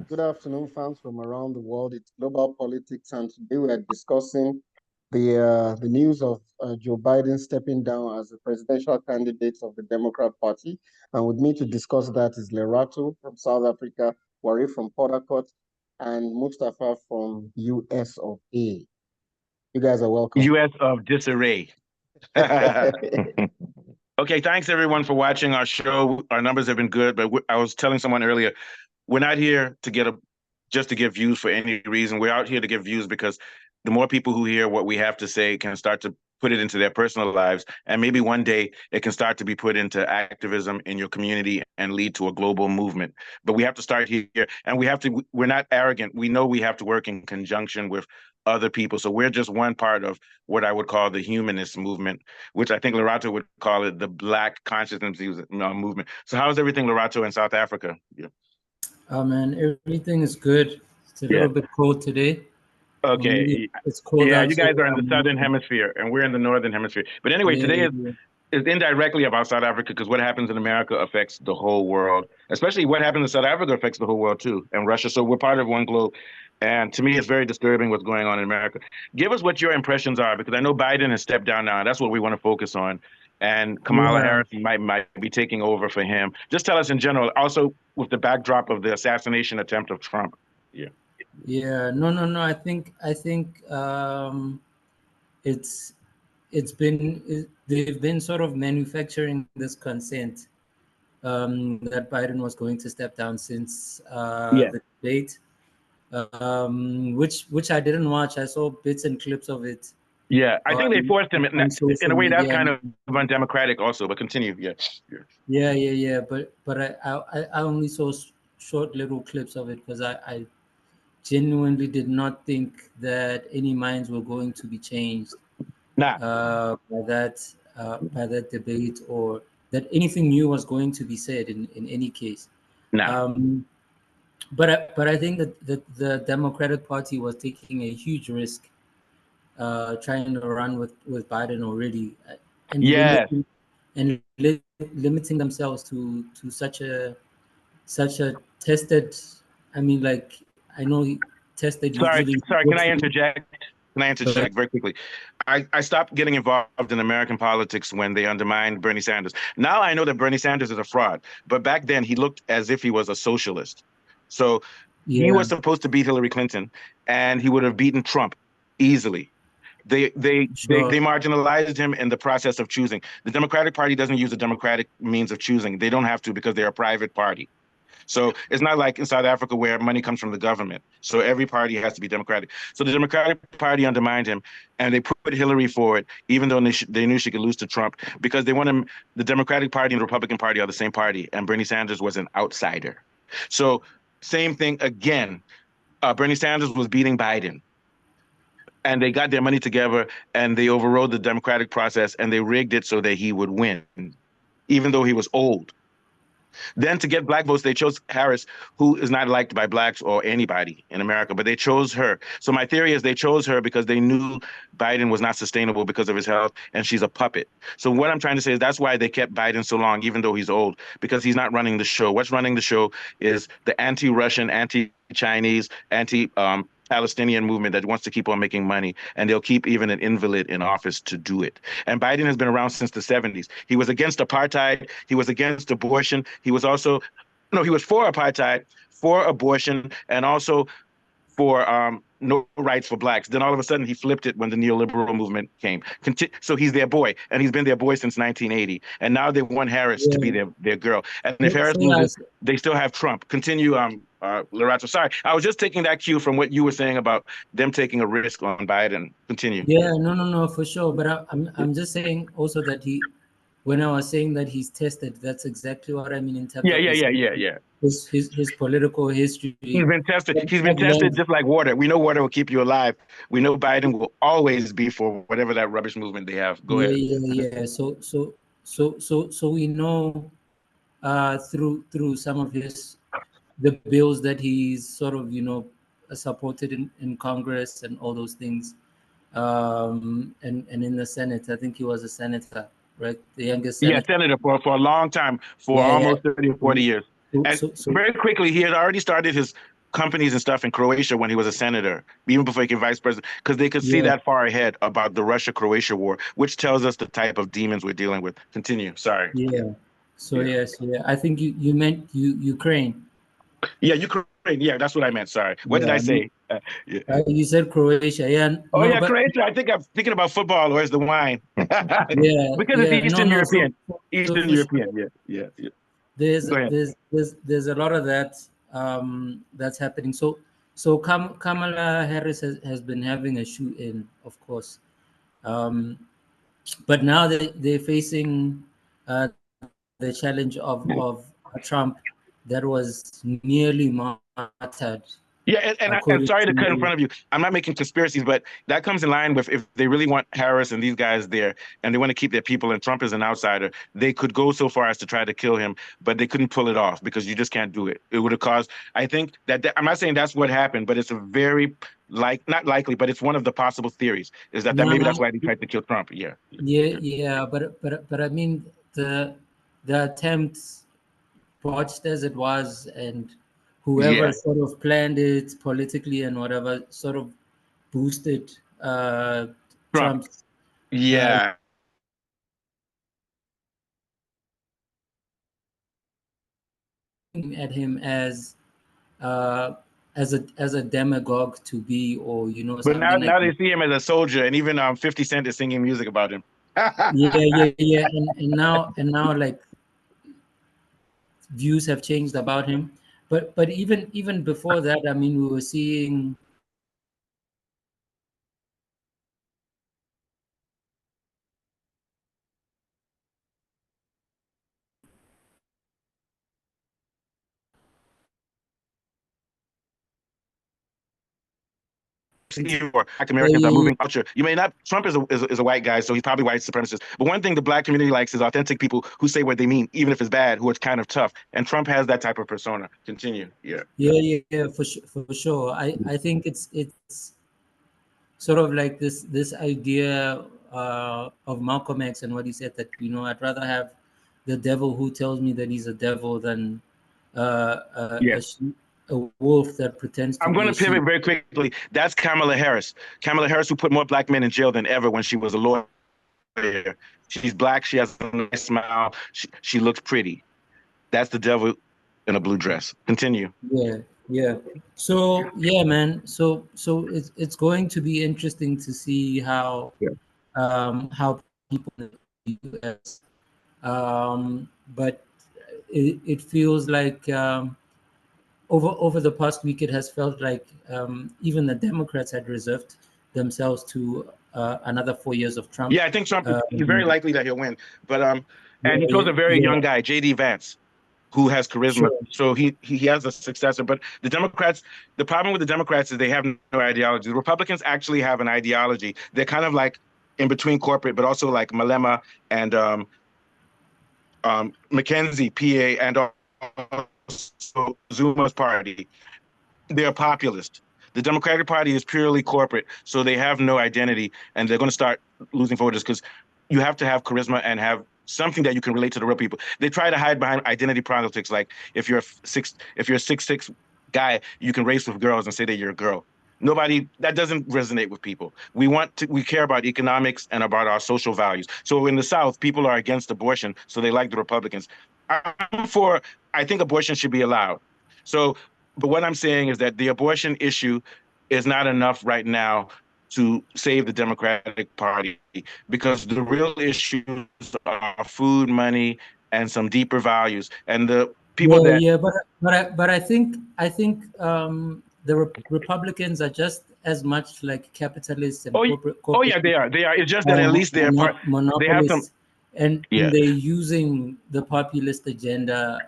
Good afternoon, fans from around the world. It's Global Politics, and today we are discussing the news of Joe Biden stepping down as the presidential candidate of the Democrat Party. And with me to discuss that is Lerato from South Africa, Wari from Port Harcourt, and Mustafa from US of A. You guys are welcome. US of disarray. Okay, thanks everyone for watching our show. Our numbers have been good, but I was telling someone earlier, we're not here to just to get views for any reason. We're out here to get views because the more people who hear what we have to say can start to put it into their personal lives, and maybe one day it can start to be put into activism in your community and lead to a global movement. But we have to start here, and we're not arrogant. We know we have to work in conjunction with other people. So we're just one part of what I would call the humanist movement, which I think Lerato would call it the Black consciousness movement. So how's everything, Lerato, in South Africa? Yeah. Oh man, everything is good. It's a little bit cold today. Okay. It's cold. Yeah, you guys are in the southern hemisphere and we're in the northern hemisphere. But anyway, today is indirectly about South Africa because what happens in America affects the whole world. Especially what happens in South Africa affects the whole world too, and Russia. So we're part of one globe. And to me, it's very disturbing what's going on in America. Give us what your impressions are, because I know Biden has stepped down now. And that's what we want to focus on. And Kamala Harris might be taking over for him. Just tell us in general, also with the backdrop of the assassination attempt of Trump. Yeah, no. I think they've been sort of manufacturing this consent that Biden was going to step down since the debate, which I didn't watch. I saw bits and clips of it. Yeah, I think they forced him in a way that's kind of undemocratic also, but continue. Yeah. But I only saw short little clips of it because I genuinely did not think that any minds were going to be changed by that debate, or that anything new was going to be said in any case. But I think that the Democratic Party was taking a huge risk trying to run with Biden already, and limiting themselves to such a tested. I mean, like, I know he tested. Sorry, can I interject? Can I interject very quickly? I stopped getting involved in American politics when they undermined Bernie Sanders. Now I know that Bernie Sanders is a fraud, but back then he looked as if he was a socialist. So he was supposed to beat Hillary Clinton, and he would have beaten Trump easily. They marginalized him in the process of choosing. The Democratic Party doesn't use the democratic means of choosing. They don't have to because they're a private party. So it's not like in South Africa where money comes from the government. So every party has to be democratic. So the Democratic Party undermined him, and they put Hillary forward, even though they knew she could lose to Trump, because they want him. The Democratic Party and the Republican Party are the same party, and Bernie Sanders was an outsider. So same thing again. Bernie Sanders was beating Biden, and they got their money together, and they overrode the democratic process, and they rigged it so that he would win, even though he was old. Then to get black votes, they chose Harris, who is not liked by blacks or anybody in America, but they chose her. So my theory is they chose her because they knew Biden was not sustainable because of his health, and she's a puppet. So what I'm trying to say is that's why they kept Biden so long, even though he's old, because he's not running the show. What's running the show is the anti-Russian, anti-Chinese, Palestinian movement that wants to keep on making money, and they'll keep even an invalid in office to do it. And Biden has been around since the 70s. He was against apartheid. He was against abortion. He was for apartheid, for abortion, and also for no rights for blacks. Then all of a sudden he flipped it when the neoliberal movement came. So he's their boy, and he's been their boy since 1980. And now they want Harris to be their girl. And if Harris loses, they still have Trump. Continue, Lerato. Sorry, I was just taking that cue from what you were saying about them taking a risk on Biden. Continue. Yeah, no, for sure. But I'm just saying also that when I was saying that he's tested, that's exactly what I mean in terms of his political history. He's been tested. He's been tested just like water. We know water will keep you alive. We know Biden will always be for whatever that rubbish movement they have. Go ahead. Yeah. So we know through some of the bills that he's sort of supported in Congress and all those things, and in the Senate. I think he was a senator, right? The youngest senator. Yeah, senator for a long time, for almost 30 or 40 years. And very quickly, he had already started his companies and stuff in Croatia when he was a senator, even before he became vice president, because they could see that far ahead about the Russia-Croatia war, which tells us the type of demons we're dealing with. Continue. Sorry. Yeah. So I think you meant Ukraine. Yeah, Ukraine. Yeah, that's what I meant. Sorry. What did I say? You said Croatia. Yeah. Oh, no, yeah, Croatia. I think I'm thinking about football. Where's the wine? Yeah. Because it's Eastern European. Eastern European. Sure. Yeah. There's a lot of that that's happening. So Kamala Harris has been having a shoe in, of course. But now they're facing the challenge of Trump that was nearly martyred. Yeah, and I'm sorry to cut in front of you. I'm not making conspiracies, but that comes in line with if they really want Harris and these guys there and they want to keep their people and Trump is an outsider, they could go so far as to try to kill him, but they couldn't pull it off because you just can't do it. It would have caused, I think that I'm not saying that's what happened, but it's a very not likely, but it's one of the possible theories is that maybe that's why they tried to kill Trump. Yeah. But I mean the attempt, botched as it was, and whoever sort of planned it politically and whatever sort of boosted Trump's at him as a demagogue to be, or but now they see him as a soldier, and even 50 Cent is singing music about him. and now like views have changed about him. But even before that, I mean, we were seeing Black Americans are moving culture. You may not. Trump is a white guy, so he's probably white supremacist. But one thing the Black community likes is authentic people who say what they mean, even if it's bad, who are kind of tough. And Trump has that type of persona. Continue. Yeah, for sure. I think it's sort of like this idea of Malcolm X and what he said, that I'd rather have the devil who tells me that he's a devil than a wolf that pretends to I'm going to pivot very quickly. That's Kamala Harris. Kamala Harris, who put more Black men in jail than ever when she was a lawyer. She's Black. She has a nice smile. She looks pretty. That's the devil in a blue dress. Continue. Yeah. So yeah, man. So it's going to be interesting to see how people in the US. But it feels like over the past week, it has felt like even the Democrats had reserved themselves to another 4 years of Trump. Yeah, I think Trump is very likely that he'll win. But and he chose a very young guy, J.D. Vance, who has charisma. Sure. So he has a successor. But the Democrats, the problem with the Democrats is they have no ideology. The Republicans actually have an ideology. They're kind of like in between corporate, but also like Malema and McKenzie, PA, and also Zuma's party. They're populist. The Democratic Party is purely corporate, so they have no identity, and they're going to start losing voters because you have to have charisma and have something that you can relate to the real people. They try to hide behind identity politics, like if you're a 6'6" guy, you can race with girls and say that you're a girl. That doesn't resonate with people. We care about economics and about our social values. So in the South, people are against abortion, so they like the Republicans. I think abortion should be allowed. But what I'm saying is that the abortion issue is not enough right now to save the Democratic Party, because the real issues are food, money, and some deeper values. And the people but I think the Republicans are just as much like capitalists and corporate. Oh yeah, they are. It's just that at least they're monopolists. They have some, and they're using the populist agenda.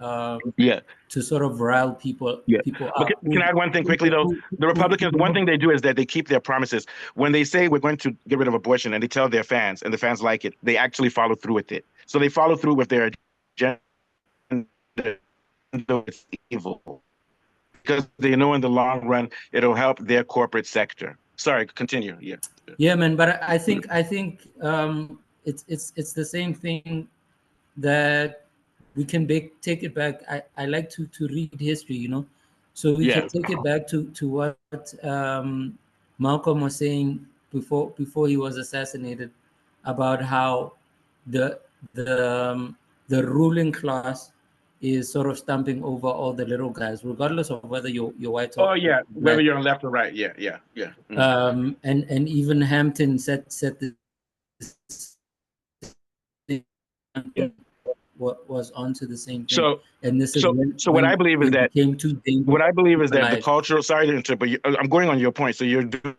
To sort of rile people up. Can I add one thing quickly, though? The Republicans, one thing they do is that they keep their promises. When they say we're going to get rid of abortion and they tell their fans and the fans like it, they actually follow through with it. So they follow through with their agenda. It's evil, because they know in the long run it'll help their corporate sector. Sorry, continue. Yeah, man. But I think it's the same thing that we can take it back. I like to read history. So we can take it back to what Malcolm was saying before he was assassinated, about how the ruling class is sort of stamping over all the little guys, regardless of whether you're white or whether black. you're on left or right. Mm. And even Hampton said this was onto the same thing. So, and this is what I believe is that the cultural. Sorry to interrupt, but I'm going on your point. So you're doing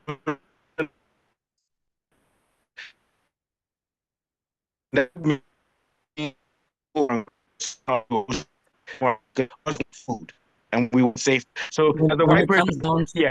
food, and we were safe. So as a white person, you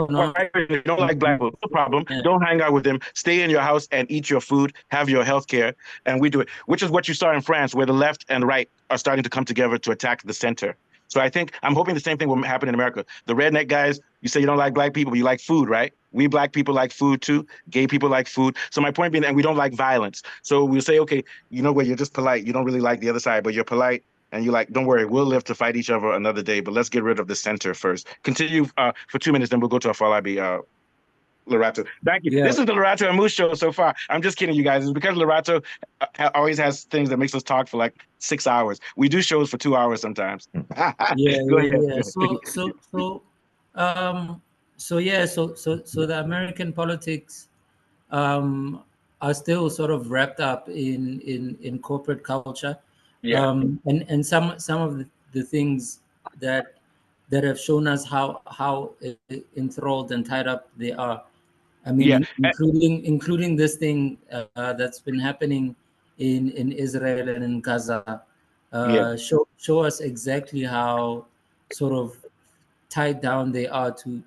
don't like black people, no problem. Yeah. Don't hang out with them. Stay in your house and eat your food, have your health care, and we do it, which is what you saw in France, where the left and right are starting to come together to attack the center. So I'm hoping the same thing will happen in America. The redneck guys, you say you don't like black people, but you like food, right? We black people like food too. Gay people like food. So my point being, and we don't like violence. So we'll say, okay, you know what, you're just polite. You don't really like the other side, but you're polite. And you're like, don't worry, we'll live to fight each other another day, but let's get rid of the center first. Continue for 2 minutes, then we'll go to Afolabi, Lerato. Thank you. Yeah. This is the Lerato and Moose show so far. I'm just kidding, you guys. It's because Lerato always has things that makes us talk for like 6 hours. We do shows for 2 hours sometimes. Go ahead. So the American politics are still sort of wrapped up in corporate culture. Yeah. And some of the things that have shown us how enthralled and tied up they are. I mean, including this thing that's been happening in Israel and in Gaza. Show us exactly how sort of tied down they are to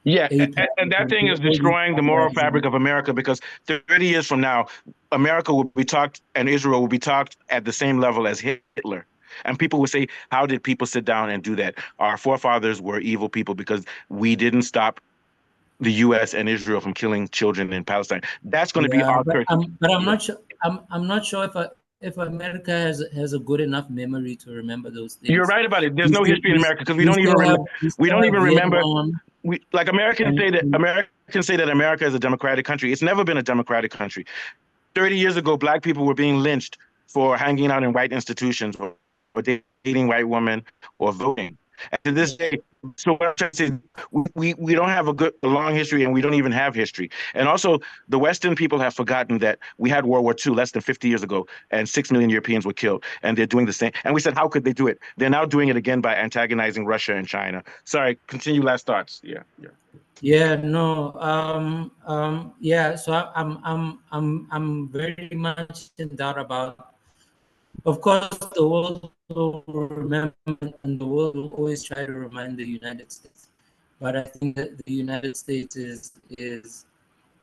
and that thing is destroying the moral fabric of America, because 30 years from now, America will be talked and Israel will be talked at the same level as Hitler. And people will say, how did people sit down and do that? Our forefathers were evil people because we didn't stop the U.S. and Israel from killing children in Palestine. That's going to be our curse. But I'm not sure. I'm not sure if America has a good enough memory to remember those things. You're right about it. There's no history in America because we don't even remember. Like Americans say that America is a democratic country. It's never been a democratic country. 30 years ago, black people were being lynched for hanging out in white institutions or dating white women or voting. And to this day, so what I'm trying to say is we don't have a long history, and we don't even have history. And also, the Western people have forgotten that we had World War II less than 50 years ago, and 6 million Europeans were killed, and they're doing the same. And we said, how could they do it? They're now doing it again by antagonizing Russia and China. Sorry, continue last thoughts. So I'm very much in doubt about. Of course, the world will remember, and the world will always try to remind the United States. But I think that the United States is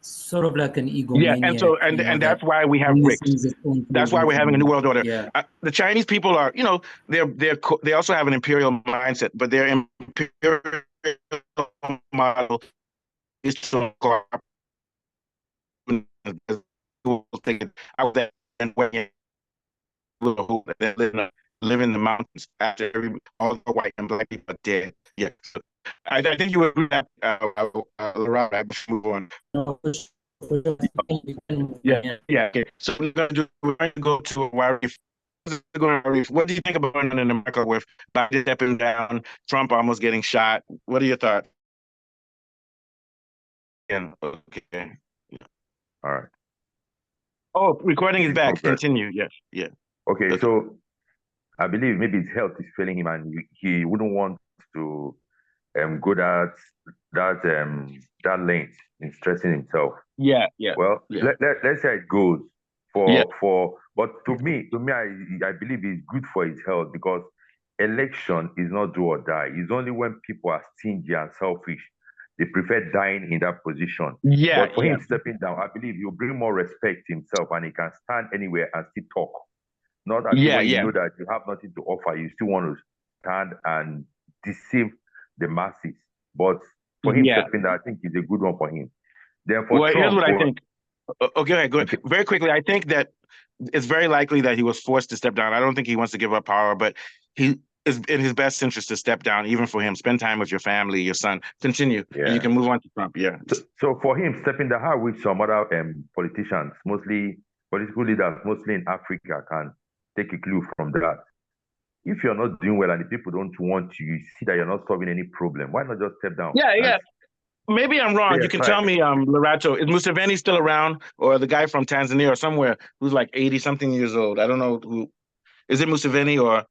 sort of like an egomaniac. Yeah, and so and that's why we have BRICS. That's why we're having a new world order. Yeah. The Chinese people are, they also have an imperial mindset, but their imperial model is to live in the mountains after all the white and black people are dead. Yeah, so I think you would agree that. I move on. Okay. So we're going to go to Warif. What do you think about going on in America with Biden stepping down, Trump almost getting shot? What are your thoughts? Okay. All right. Oh, recording is back. Continue. Yes. Yeah. Okay. So I believe maybe his health is failing him, and he wouldn't want to go that length in stressing himself. Yeah. Well, let's say it goes but to me, I believe it's good for his health, because election is not do or die. It's only when people are stingy and selfish, they prefer dying in that position. But for him stepping down, I believe he'll bring more respect to himself, and he can stand anywhere and still talk. Not that when you know that you have nothing to offer, you still want to stand and deceive the masses. But for him stepping down, I think it's a good one for him. Then for Trump, here's what I think. Okay, go ahead. Very quickly, I think that it's very likely that he was forced to step down. I don't think he wants to give up power, but it's in his best interest to step down, even for him. Spend time with your family, your son. Continue. And you can move on to Trump. Yeah. So for him, stepping down, how with some other politicians, mostly political leaders, mostly in Africa, can take a clue from that. If you're not doing well and the people don't want you see that you're not solving any problem, why not just step down? Yeah. Maybe I'm wrong. You can tell me, Lerato, is Museveni still around, or the guy from Tanzania or somewhere who's like 80-something years old? I don't know who. Is it Museveni, or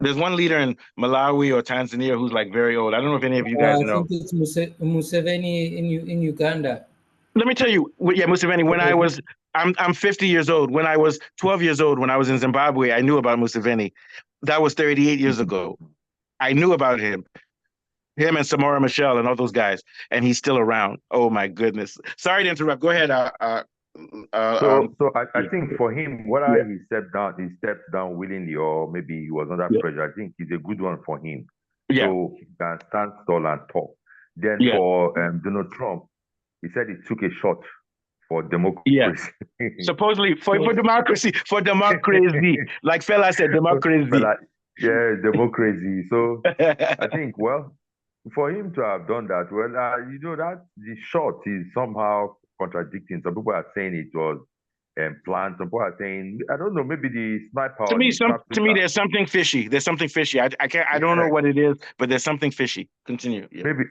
there's one leader in Malawi or Tanzania who's like very old? I don't know if any of you guys know. I think it's Museveni in Uganda. Let me tell you, Museveni, when I'm 50 years old. When I was 12 years old, when I was in Zimbabwe, I knew about Museveni. That was 38 years ago. I knew about him and Samora Machel and all those guys, and he's still around. Oh my goodness. Sorry to interrupt. Go ahead. I think for him, whether he stepped down willingly or maybe he was under pressure, I think it's a good one for him. Yeah. So he can stand tall and talk. Then for Donald Trump, he said he took a shot for democracy. Yeah. Supposedly for democracy, like Fela said, democracy. Democracy. So I think, for him to have done that, that the shot is somehow contradicting. Some people are saying it was planned. Some people are saying, I don't know, maybe the sniper. To me, there's something fishy. There's something fishy. I don't know what it is, but there's something fishy. Continue. Yeah. Maybe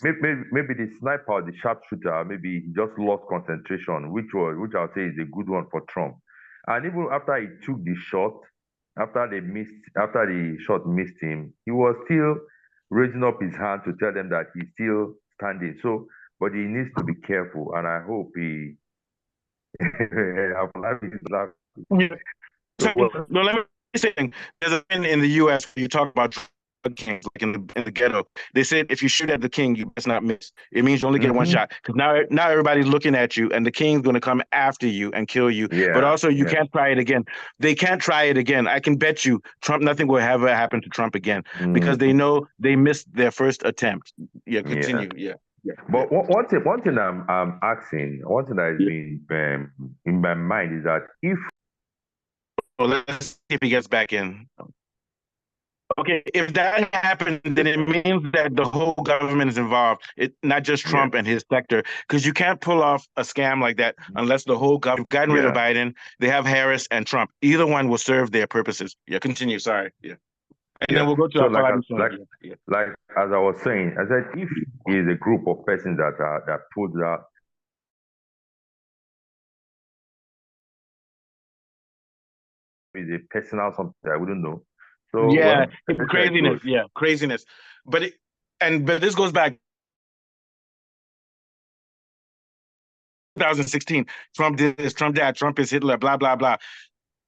the sniper, the sharpshooter, maybe he just lost concentration, which I'll say is a good one for Trump. And even after he took the shot, after the shot missed him, he was still raising up his hand to tell them that he's still standing. So, but he needs to be careful, and I hope he. No, let me say, there's a thing in the U.S. you talk about drug kings, like in the ghetto. They said if you shoot at the king, you best not miss. It means you only get one shot, because now everybody's looking at you, and the king's going to come after you and kill you. Yeah, but also you can't try it again. They can't try it again. I can bet you, nothing will ever happen to Trump again, because they know they missed their first attempt. Yeah, continue. Yeah. But one thing I'm asking, one thing that has been in my mind is that let's see if he gets back in. Okay, if that happened, then it means that the whole government is involved. Not just Trump and his sector, because you can't pull off a scam like that unless the whole government gotten rid of Biden. They have Harris and Trump. Either one will serve their purposes. Yeah, continue. Sorry. Yeah. And then we'll go to like as I was saying, I said if is a group of persons that put that is a personal something I wouldn't know. So craziness. Yeah, craziness. But this goes back 2016. Trump did this, Trump that, Trump is Hitler, blah blah blah.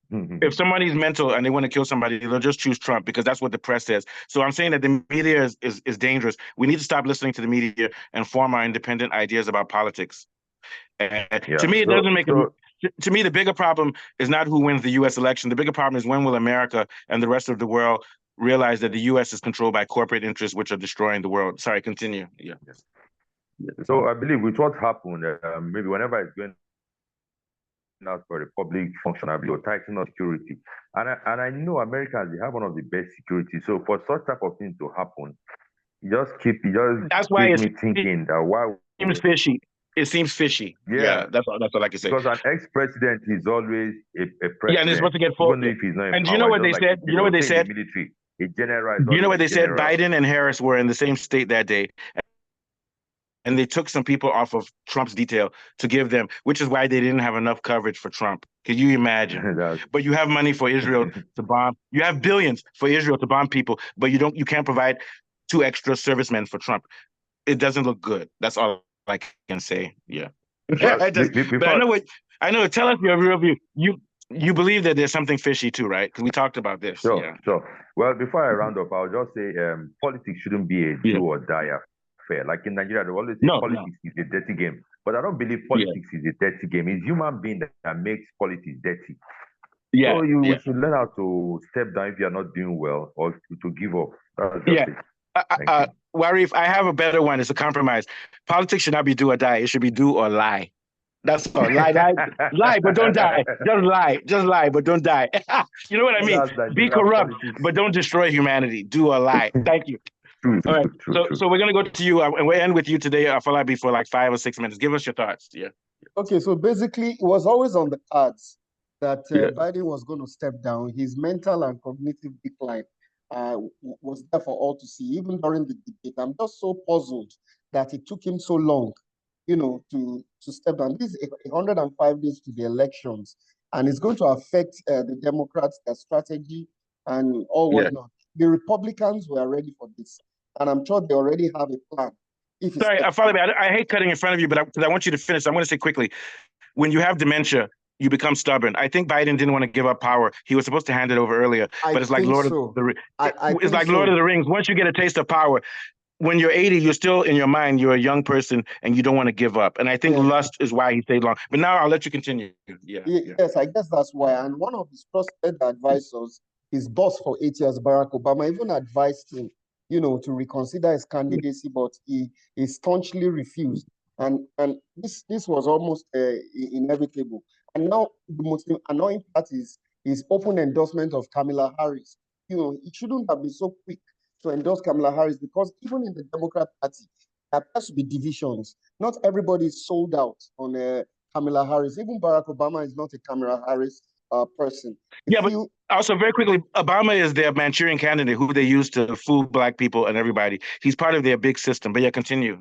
If somebody's mental and they want to kill somebody, they'll just choose Trump, because that's what the press says. So I'm saying that the media is dangerous. We need to stop listening to the media and form our independent ideas about politics. To me, it doesn't make to me, the bigger problem is not who wins the U.S. election. The bigger problem is when will America and the rest of the world realize that the U.S. is controlled by corporate interests, which are destroying the world. Sorry, continue. Yeah. So I believe with what happened, maybe whenever it's going out for a public function, I believe tightening up security. And I know Americans, they have one of the best security. So for such type of thing to happen, that's why it's me thinking that why it seems fishy. It seems fishy. Yeah, that's all I can say. Because an ex-president is always a president. Yeah, and he's supposed to get full. If he's not. And do you know what they said? You know what they said? Military, a general. You know what they said? Biden and Harris were in the same state that day, and they took some people off of Trump's detail to give them, which is why they didn't have enough coverage for Trump. Can you imagine? But you have money for Israel to bomb. You have billions for Israel to bomb people, but you can't provide 2 extra servicemen for Trump. It doesn't look good. That's all I can say. Yeah. But I know. Tell us your real view. You believe that there's something fishy too, right? Because we talked about this. Sure. Well, before I round up, I'll just say politics shouldn't be a do or die affair. Like in Nigeria, they always say politics is a dirty game. But I don't believe politics is a dirty game. It's human being that makes politics dirty. Yeah. So you should learn how to step down if you're not doing well, or to give up. Warif, I have a better one. It's a compromise. Politics should not be do or die. It should be do or lie. That's all. Lie, but don't die. Just lie, but don't die. You know what I mean? Be corrupt, but don't destroy humanity. Do a lie. Thank you. True, All right. true. So we're gonna go to you, and we'll end with you today, Afolabi, for like 5 or 6 minutes. Give us your thoughts. Yeah. Okay, so basically, it was always on the cards that Yeah. Biden was going to step down. His mental and cognitive decline was there for all to see, even during the debate. I'm just so puzzled that it took him so long, to step down. This is 105 days to the elections, and it's going to affect the Democrats, their strategy, and all Yeah. whatnot. The Republicans were ready for this, and I'm sure they already have a plan. Sorry, Afolabi, I hate cutting in front of you, but I want you to finish. I'm going to say quickly, when you have dementia, you become stubborn. I think Biden didn't want to give up power. He was supposed to hand it over earlier, but it's like Lord of the Rings. Once you get a taste of power, when you're 80, you're still in your mind, you're a young person and you don't want to give up. And I think lust is why he stayed long. But now I'll let you continue. Yes, I guess that's why. And one of his trusted advisors, his boss for 8 years, Barack Obama, even advised him, to reconsider his candidacy, but he staunchly refused. And this was almost inevitable. And now the most annoying part is his open endorsement of Kamala Harris. It shouldn't have been so quick to endorse Kamala Harris, because even in the Democrat Party, there appears to be divisions. Not everybody is sold out on Kamala Harris. Even Barack Obama is not a Kamala Harris person. But also very quickly, Obama is their Manchurian candidate who they use to fool Black people and everybody. He's part of their big system. But continue.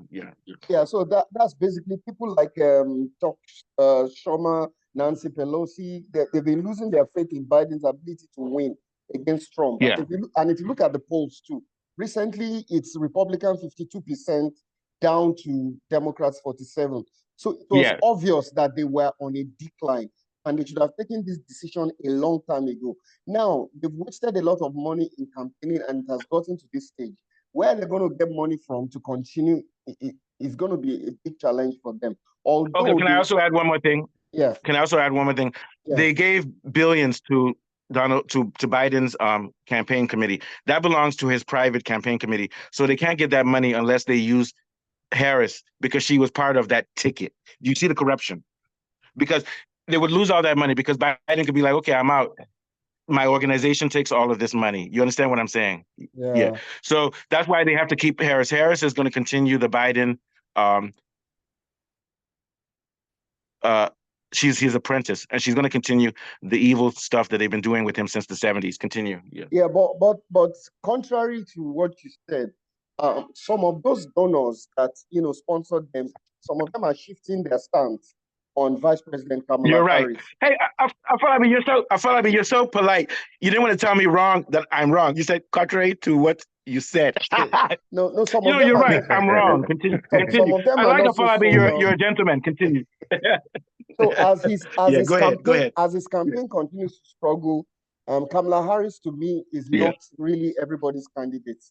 So that's basically people like Chuck Schumer, Nancy Pelosi. They've been losing their faith in Biden's ability to win against Trump. Yeah. And if you look at the polls too, recently it's Republican 52% down to Democrats 47%. So it was obvious that they were on a decline, and they should have taken this decision a long time ago. Now, they've wasted a lot of money in campaigning, and it has gotten to this stage. Where they're going to get money from to continue, it's going to be a big challenge for them. Can I also add one more thing? Yeah. Can I also add one more thing? Yeah. They gave billions to Biden's campaign committee. That belongs to his private campaign committee. So they can't get that money unless they use Harris, because she was part of that ticket. You see the corruption? Because they would lose all that money, because Biden could be like, okay, I'm out. My organization takes all of this money. You understand what I'm saying? Yeah. So that's why they have to keep Harris. Harris is going to continue the Biden. She's his apprentice, and she's going to continue the evil stuff that they've been doing with him since the 70s. Continue. Yeah, but contrary to what you said, some of those donors that sponsored them, some of them are shifting their stance on Vice President Kamala You're right. Harris. Hey, Afolabi, you're so polite. You didn't want to tell me wrong that I'm wrong. You said contrary to what you said. No. Some of them you're right. I'm wrong. Continue. Some of them I are like not Afolabi. so You're a gentleman. Continue. So as his campaign continues to struggle, Kamala Harris to me is not really everybody's candidate.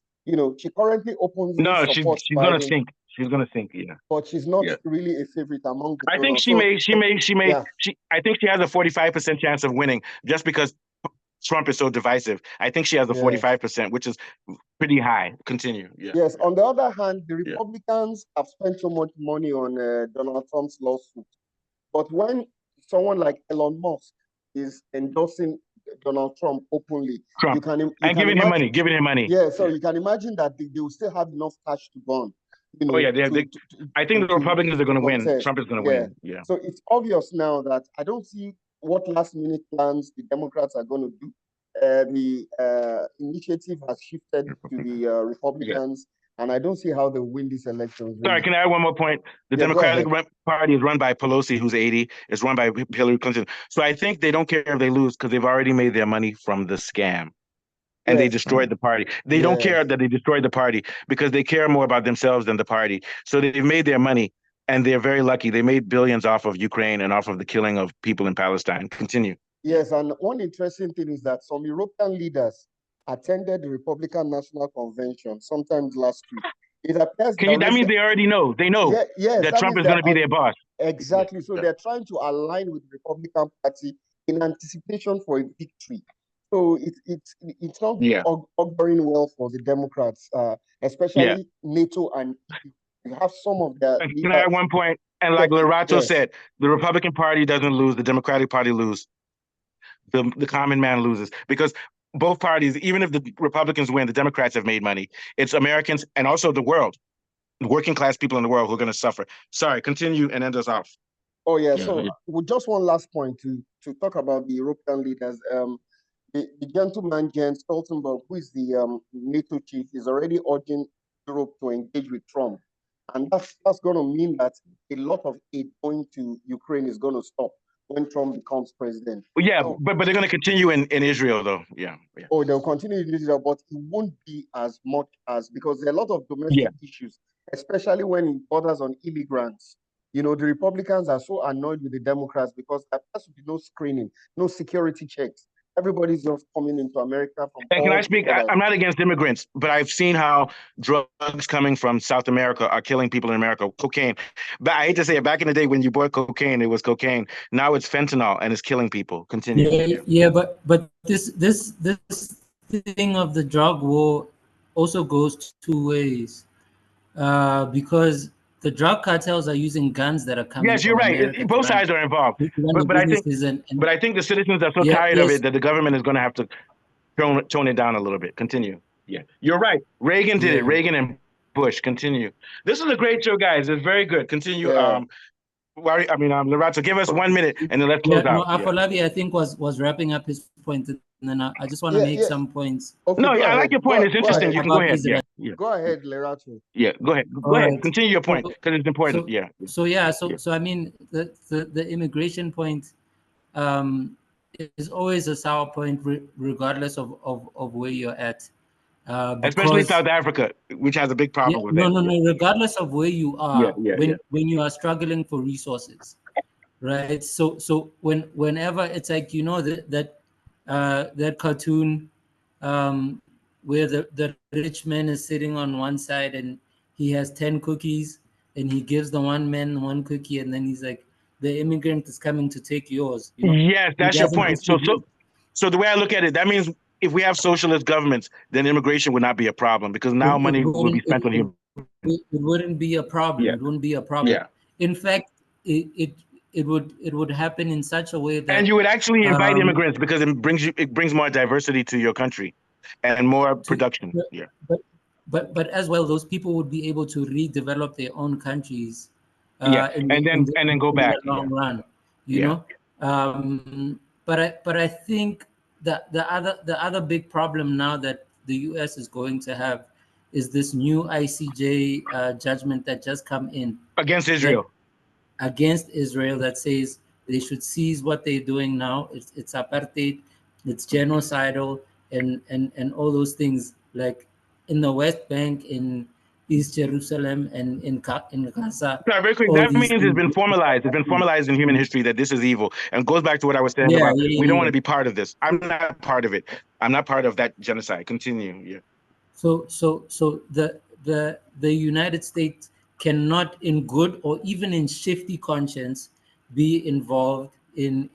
She currently opens. No, she's gonna sink. She's gonna sink. Yeah, but she's not really a favorite among the. I think I think she has a 45% chance of winning, just because Trump is so divisive. I think she has a 45%, which is pretty high. Continue. Yes. On the other hand, the Republicans have spent so much money on Donald Trump's lawsuit. But when someone like Elon Musk is endorsing Donald Trump openly, you can giving him money. Yeah, so you can imagine that they will still have enough cash to burn. I think the Republicans are going to win. Trump is going to win. Yeah. So it's obvious now that I don't see what last-minute plans the Democrats are going to do. The initiative has shifted to the Republicans. And I don't see how they win this election. Really. Sorry, can I add one more point? The Democratic Party is run by Pelosi, who's 80. It's run by Hillary Clinton. So I think they don't care if they lose, because they've already made their money from the scam. And they destroyed the party. They don't care that they destroyed the party, because they care more about themselves than the party. So they've made their money, and they're very lucky. They made billions off of Ukraine and off of the killing of people in Palestine. Continue. Yes, and one interesting thing is that some European leaders attended the Republican National Convention sometimes last week. It appears that means they already know. They know that Trump is going to be their boss. Exactly. So they're trying to align with the Republican Party in anticipation for a victory. So it's not auguring well for the Democrats, especially NATO and you have some of the. Can I add one point? And like Lorato Yes. said, the Republican Party doesn't lose, the Democratic Party loses. The common man loses because both parties, even if the Republicans win, the Democrats have made money. It's Americans and also the world, working class people in the world who are going to suffer. Sorry, continue and end us off. Oh yeah. So with just one last point to talk about the European leaders. The gentleman Jens Stoltenberg, who is the NATO chief, is already urging Europe to engage with Trump, and that's going to mean that a lot of aid going to Ukraine is going to stop when Trump becomes president. Yeah, so, but they're going to continue in Israel, though. Yeah. Oh, they'll continue in Israel, but it won't be as much as, because there are a lot of domestic issues, especially when it borders on immigrants. You know, the Republicans are so annoyed with the Democrats because there has to be no screening, no security checks. Everybody's just coming into America from. And can I speak? I'm not against immigrants, but I've seen how drugs coming from South America are killing people in America. Cocaine. But I hate to say it, back in the day when you bought cocaine, it was cocaine. Now it's fentanyl and it's killing people. Continue. Yeah, but this thing of the drug war also goes two ways, because the drug cartels are using guns that are coming. Yes, you're right. Both sides are involved. But I think the citizens are so tired of it that the government is going to have to tone it down a little bit. Continue. Yeah, you're right. Reagan did it. Reagan and Bush. Continue. This is a great show, guys. It's very good. Continue. Lorato, give us 1 minute and then let's close out. Afolabi, I think, was wrapping up his point, and then I just want to make some points. Okay, no, I like your point. It's interesting. You can go ahead. Go ahead, Lorato. Yeah, go ahead. Go ahead. Continue your point because it's important. So I mean, the immigration point is always a sour point, regardless of where you're at. Especially South Africa, which has a big problem with that. No. Regardless of where you are, when you are struggling for resources, right? So whenever it's like, you know, that cartoon where the rich man is sitting on one side and he has 10 cookies and he gives the one man one cookie and then he's like, the immigrant is coming to take yours. You know? Yes, that's your point. So the way I look at it, that means if we have socialist governments, then immigration would not be a problem because now money will be spent on him. It wouldn't be a problem. It wouldn't be a problem. Yeah. In fact, it would happen in such a way that, and you would actually invite immigrants because it brings more diversity to your country and more production. But as well, those people would be able to redevelop their own countries. And then go back in the long run, you know. But I think that the other big problem now that the U.S. is going to have is this new ICJ judgment that just come in against Israel. That says they should cease what they're doing now. It's apartheid, it's genocidal, and all those things, like in the West Bank, in East Jerusalem, and in Gaza. Very quick, that means it's been formalized. It's been formalized in human history that this is evil, and goes back to what I was saying about we don't want to be part of this. I'm not part of it. I'm not part of that genocide. Continue. Yeah. So the United States cannot, in good or even in shifty conscience, be involved in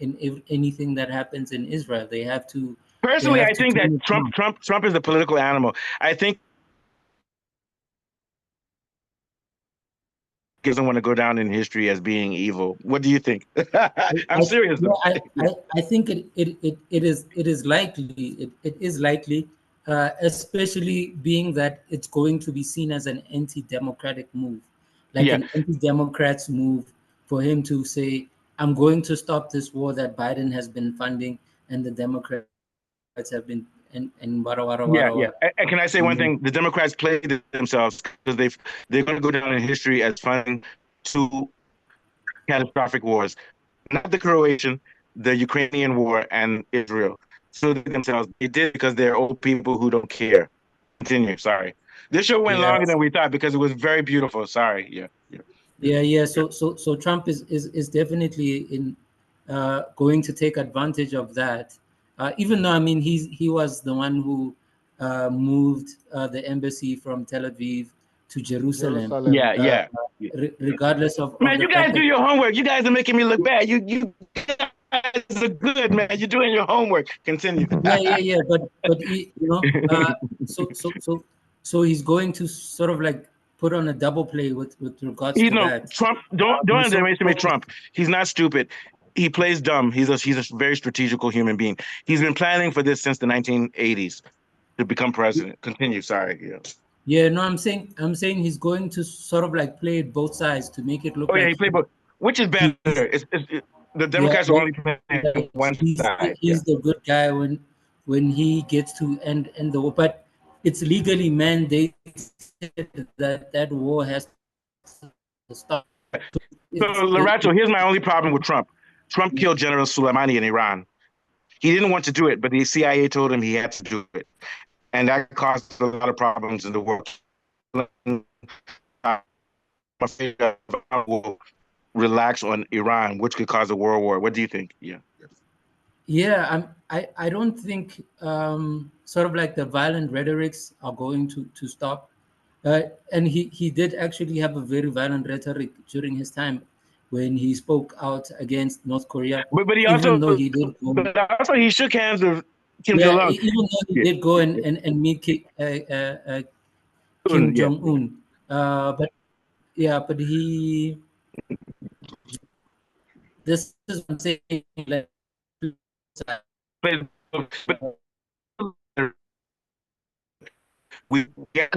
anything that happens in Israel. They have to. Personally, I think that Trump is the political animal. I think doesn't want to go down in history as being evil. What do you think? I'm serious. I think it is likely. It is likely, especially being that it's going to be seen as an anti-democratic move, like an anti-Democrats move for him to say, I'm going to stop this war that Biden has been funding and the Democrats have been and And can I say one thing? The Democrats played themselves because they're going to go down in history as funding two catastrophic wars, not the Croatian, the Ukrainian war, and Israel. So themselves, they did because they're old people who don't care. Continue. Sorry, this show went longer than we thought because it was very beautiful. Sorry. So Trump is definitely going to take advantage of that. Even though, I mean, he was the one who moved the embassy from Tel Aviv to Jerusalem. Regardless of man, you guys do your homework. You guys are making me look bad. You guys are good, man. You're doing your homework. Continue. But he, so he's going to sort of like put on a double play with regards to that. Trump. Don't underestimate Trump. He's not stupid. He plays dumb. He's a very strategical human being. He's been planning for this since the 1980s to become president. Continue. Sorry. Yeah. Yeah. No, I'm saying he's going to sort of like play both sides to make it look. Oh yeah, he played both. Which is better? The Democrats are only playing one side. He's the good guy when he gets to end the war, but it's legally mandated that war has to stop. So, Lorato, here's my only problem with Trump. Trump killed General Soleimani in Iran. He didn't want to do it, but the CIA told him he had to do it. And that caused a lot of problems in the world. Will relax on Iran, which could cause a world war. What do you think? Yeah. Yeah, I don't think sort of like the violent rhetorics are going to stop. And he did actually have a very violent rhetoric during his time when he spoke out against North Korea. But he also, he shook hands with Kim Jong-un. Even though he did go and meet Kim Jong-un. But he, this is what I'm saying, like, we get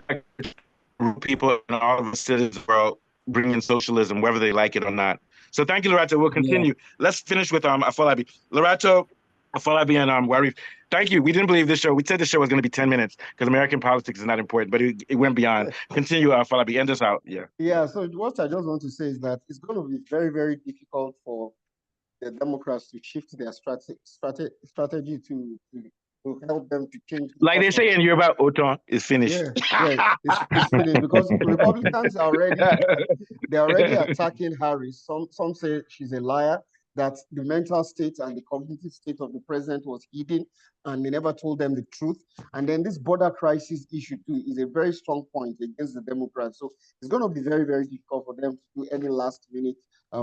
people in all of the cities of the world bringing socialism, whether they like it or not. So thank you, Lorato. We'll continue. Yeah. Let's finish with Afolabi. Lorato, Afolabi, and Warif. Thank you. We didn't believe this show. We said the show was going to be 10 minutes because American politics is not important, but it went beyond. Continue, Afolabi. End us out. Yeah. Yeah. So what I just want to say is that it's going to be very, very difficult for the Democrats to shift their strategy to help them to change. Like they say in Yoruba, Oton is finished. Yeah, it's finished because Republicans are already attacking Harris. Some say she's a liar, that the mental state and the cognitive state of the president was hidden, and they never told them the truth. And then this border crisis issue too is a very strong point against the Democrats. So it's going to be very, very difficult for them to do any last-minute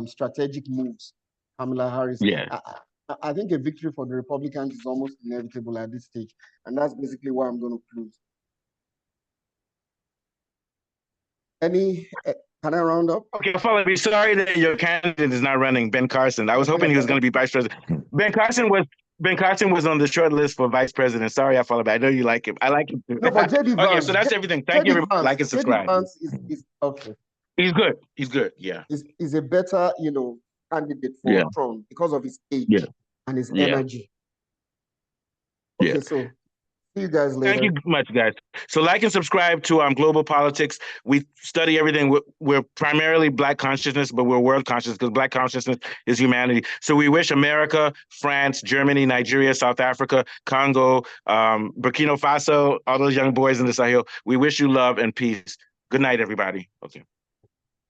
strategic moves. Kamala Harris. Yeah. I think a victory for the Republicans is almost inevitable at this stage. And that's basically why I'm going to close. Can I round up? Okay, follow me. Sorry that your candidate is not running, Ben Carson. I was hoping he was going to be vice president. Ben Carson was on the short list for vice president. Sorry, I follow back. I know you like him. I like him too. No, but JD Vance, okay, so that's everything. Thank you, everybody. Like and subscribe. JD Vance is okay. He's good. He's good. Yeah. He's a better, candidate for Trump because of his age and his energy. Okay, so see you guys later. Thank you much, guys. So like and subscribe to Global Politics. We study everything. We're primarily Black consciousness, but we're world conscious because Black consciousness is humanity. So we wish America, France, Germany, Nigeria, South Africa, Congo, Burkina Faso, all those young boys in the Sahel, we wish you love and peace. Good night, everybody. Okay.